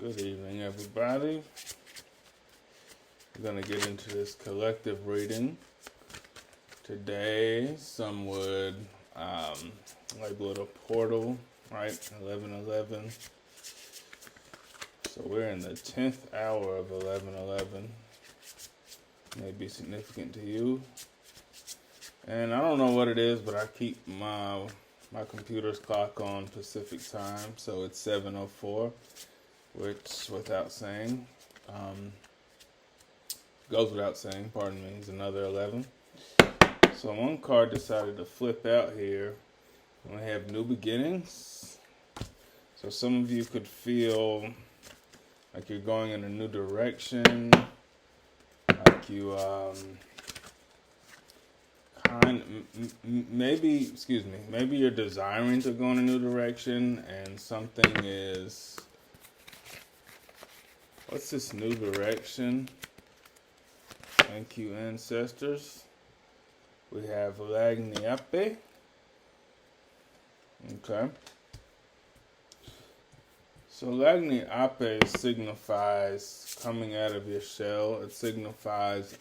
Good evening, everybody. We're going to get into this collective reading. Today, some would label it a portal, right? 11:11. So we're in the 10th hour of 11:11. May be significant to you. And I don't know what it is, but I keep my computer's clock on Pacific time, so it's 7:04, which, without saying, goes without saying, pardon me, is another 11. So one card decided to flip out here. We have new beginnings. So some of you could feel like you're going in a new direction, like you maybe you're desiring to go in a new direction, and something is, what's this new direction? Thank you, ancestors. We have Lagniappe. Okay. So Lagniappe signifies coming out of your shell. It signifies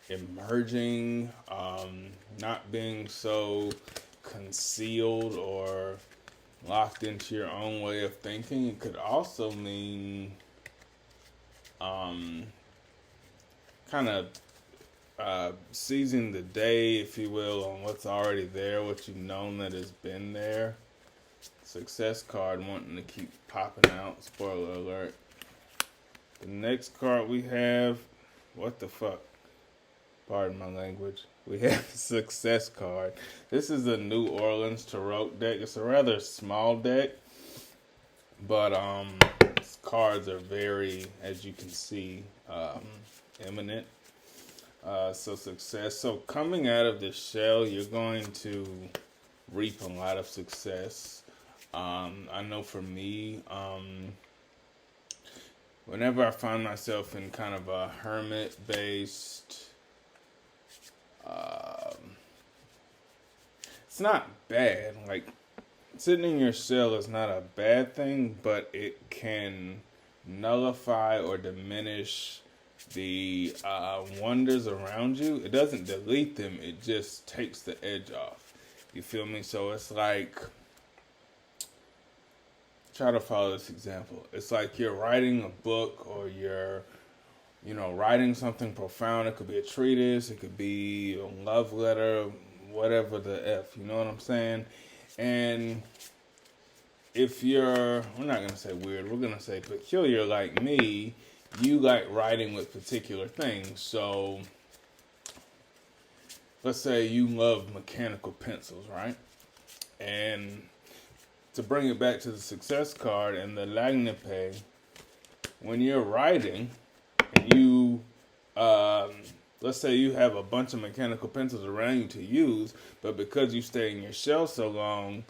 emerging, not being so concealed or locked into your own way of thinking. It could also mean kind of seizing the day, if you will, on what's already there, what you've known that has been there. Success card wanting to keep popping out. Spoiler alert. The next card we have, what the fuck? Pardon my language. We have a success card. This is a New Orleans Tarot deck. It's a rather small deck, but cards are very, as you can see, eminent. So success. So coming out of this shell, you're going to reap a lot of success. I know for me, whenever I find myself in kind of a hermit-based, it's not bad. Like, sitting in your shell is not a bad thing, but it can nullify or diminish the wonders around you. It doesn't delete them, it just takes the edge off. You feel me? So it's like, try to follow this example. It's like you're writing a book, or you're, writing something profound. It could be a treatise, it could be a love letter, whatever the F, you know what I'm saying? And if you're, we're not going to say weird, we're going to say peculiar like me, you like writing with particular things. So let's say you love mechanical pencils, right? And to bring it back to the success card and the Lagniappe, when you're writing and you, let's say you have a bunch of mechanical pencils around you to use, but because you stay in your shell so long,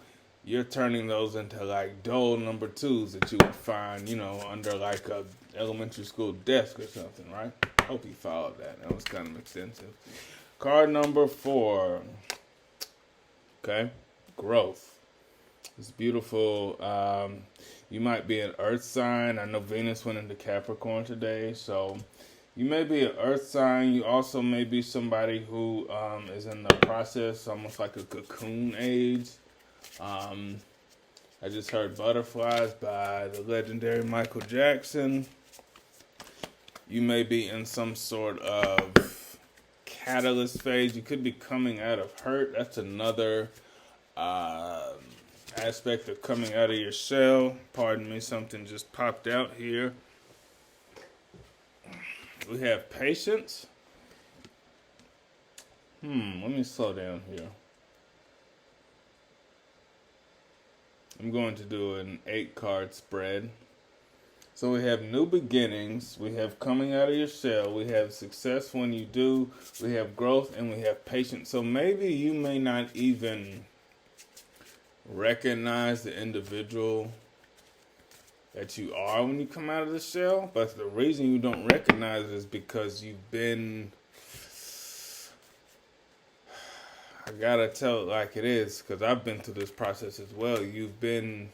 you're turning those into like dull number twos that you would find, under like a elementary school desk or something, right? Hope you followed that. That was kind of extensive. Card number 4. Okay. Growth. It's beautiful. You might be an earth sign. I know Venus went into Capricorn today, so you may be an earth sign. You also may be somebody who is in the process, almost like a cocoon age. I just heard Butterflies by the legendary Michael Jackson. You may be in some sort of catalyst phase. You could be coming out of hurt. That's another aspect of coming out of your shell. Pardon me, something just popped out here. We have patience. Let me slow down here. I'm going to do an 8-card spread. So we have new beginnings, we have coming out of your shell, we have success when you do, we have growth, and we have patience. So maybe you may not even recognize the individual that you are when you come out of the shell, but the reason you don't recognize it is because you've been, I gotta tell it like it is, because I've been through this process as well. You've been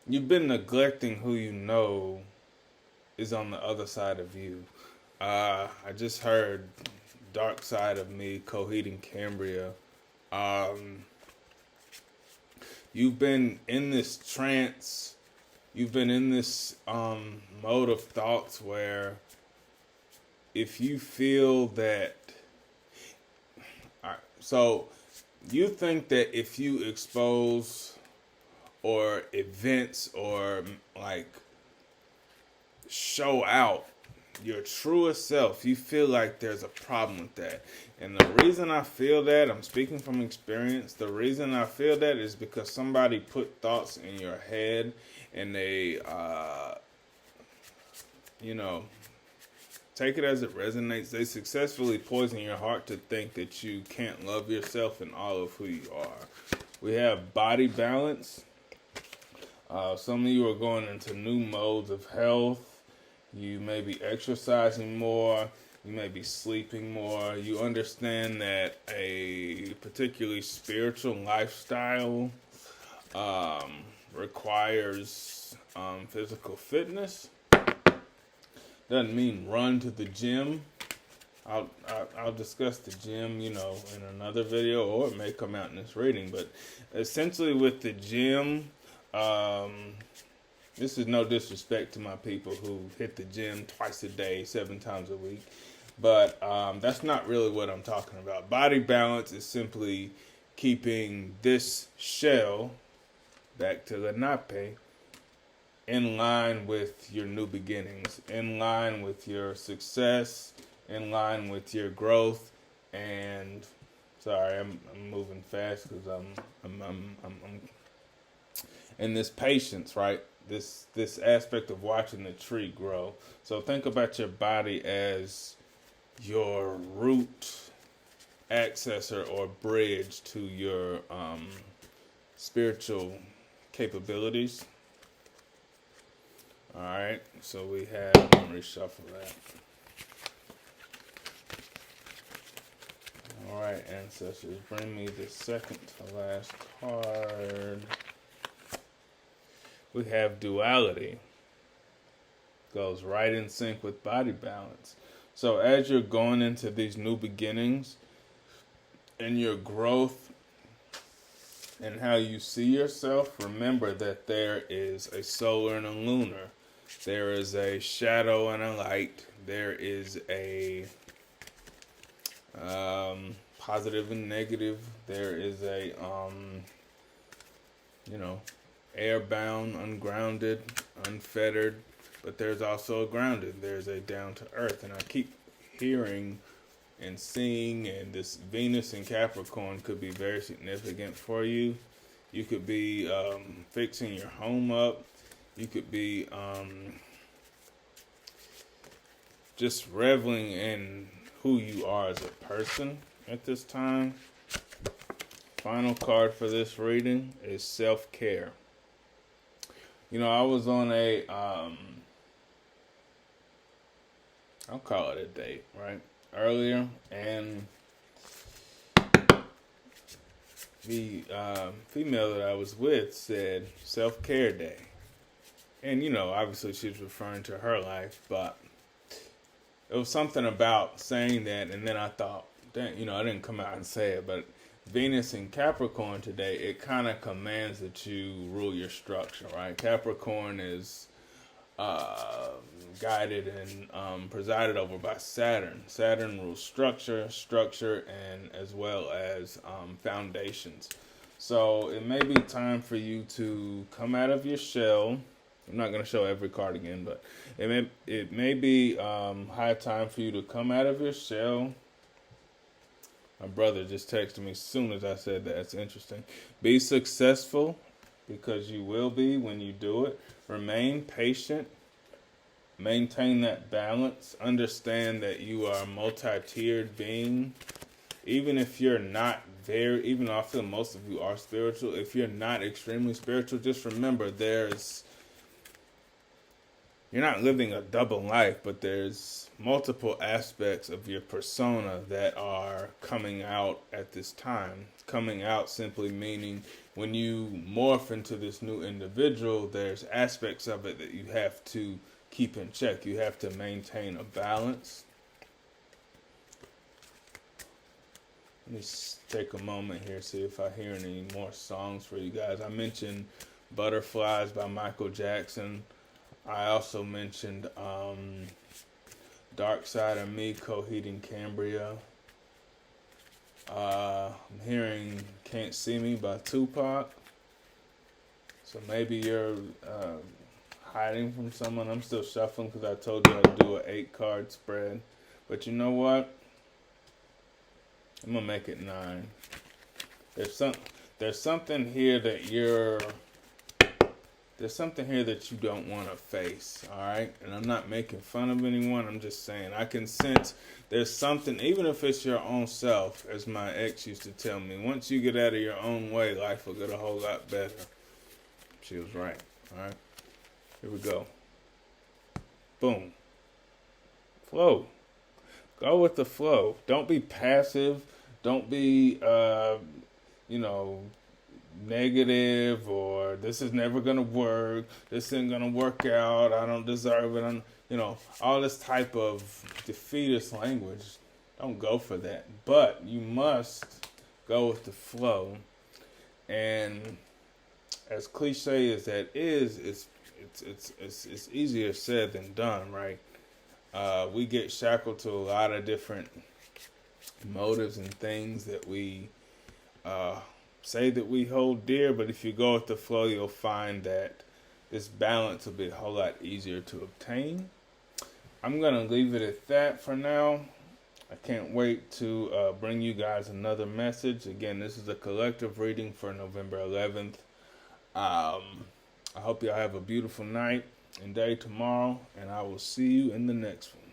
you've been neglecting who you know is on the other side of you. I just heard Dark Side of Me, Coheed and Cambria. You've been in this trance. You've been in this mode of thoughts where if you feel that, so you think that if you expose or events or like show out your truest self, you feel like there's a problem with that. And the reason I feel that, I'm speaking from experience, the reason I feel that is because somebody put thoughts in your head and they, take it as it resonates. They successfully poison your heart to think that you can't love yourself and all of who you are. We have body balance. Some of you are going into new modes of health. You may be exercising more. You may be sleeping more. You understand that a particularly spiritual lifestyle requires physical fitness. Doesn't mean run to the gym. I'll discuss the gym, in another video, or it may come out in this reading. But essentially, with the gym, this is no disrespect to my people who hit the gym twice a day, 7 times a week. But that's not really what I'm talking about. Body balance is simply keeping this shell, back to the nape, in line with your new beginnings, in line with your success, in line with your growth. And sorry, I'm moving fast because I'm in this patience, right? This aspect of watching the tree grow. So think about your body as your root accessor or bridge to your spiritual capabilities. All right, so we have, let me reshuffle that. All right, ancestors, bring me the second to last card. We have duality. Goes right in sync with body balance. So as you're going into these new beginnings and your growth and how you see yourself, remember that there is a solar and a lunar. There is a shadow and a light. There is a positive and negative. There is a, airbound, ungrounded, unfettered. But there's also a grounded. There's a down to earth. And I keep hearing and seeing, and this Venus in Capricorn could be very significant for you. You could be fixing your home up. You could be just reveling in who you are as a person at this time. Final card for this reading is self-care. I was on a, I'll call it a date, right? Earlier, and the female that I was with said self-care day. And, obviously she was referring to her life, but it was something about saying that, and then I thought, dang, I didn't come out and say it, but Venus in Capricorn today, it kind of commands that you rule your structure, right? Capricorn is guided and presided over by Saturn. Saturn rules structure, and as well as foundations. So it may be time for you to come out of your shell. I'm not going to show every card again, but it may be high time for you to come out of your shell. My brother just texted me as soon as I said that. It's interesting. Be successful, because you will be when you do it. Remain patient. Maintain that balance. Understand that you are a multi-tiered being. Even if you're not even though I feel most of you are spiritual, if you're not extremely spiritual, just remember you're not living a double life, but there's multiple aspects of your persona that are coming out at this time. Coming out simply meaning when you morph into this new individual, there's aspects of it that you have to keep in check. You have to maintain a balance. Let me take a moment here, see if I hear any more songs for you guys. I mentioned Butterflies by Michael Jackson. I also mentioned Dark Side of Me, Coheed and Cambria. I'm hearing Can't See Me by Tupac. So maybe you're hiding from someone. I'm still shuffling because I told you I'd do an 8-card spread. But you know what? I'm going to make it 9. There's something here that there's something here that you don't want to face, all right? And I'm not making fun of anyone. I'm just saying I can sense there's something, even if it's your own self, as my ex used to tell me, once you get out of your own way, life will get a whole lot better. She was right, all right? Here we go. Boom. Flow. Go with the flow. Don't be passive. Don't be, negative, or this is never going to work. This isn't going to work out. I don't deserve it. All this type of defeatist language. Don't go for that. But you must go with the flow. And as cliche as that is, it's easier said than done, right? We get shackled to a lot of different motives and things that we say that we hold dear, but if you go with the flow, you'll find that this balance will be a whole lot easier to obtain. I'm going to leave it at that for now. I can't wait to bring you guys another message. Again, this is a collective reading for November 11th. I hope y'all have a beautiful night and day tomorrow, and I will see you in the next one.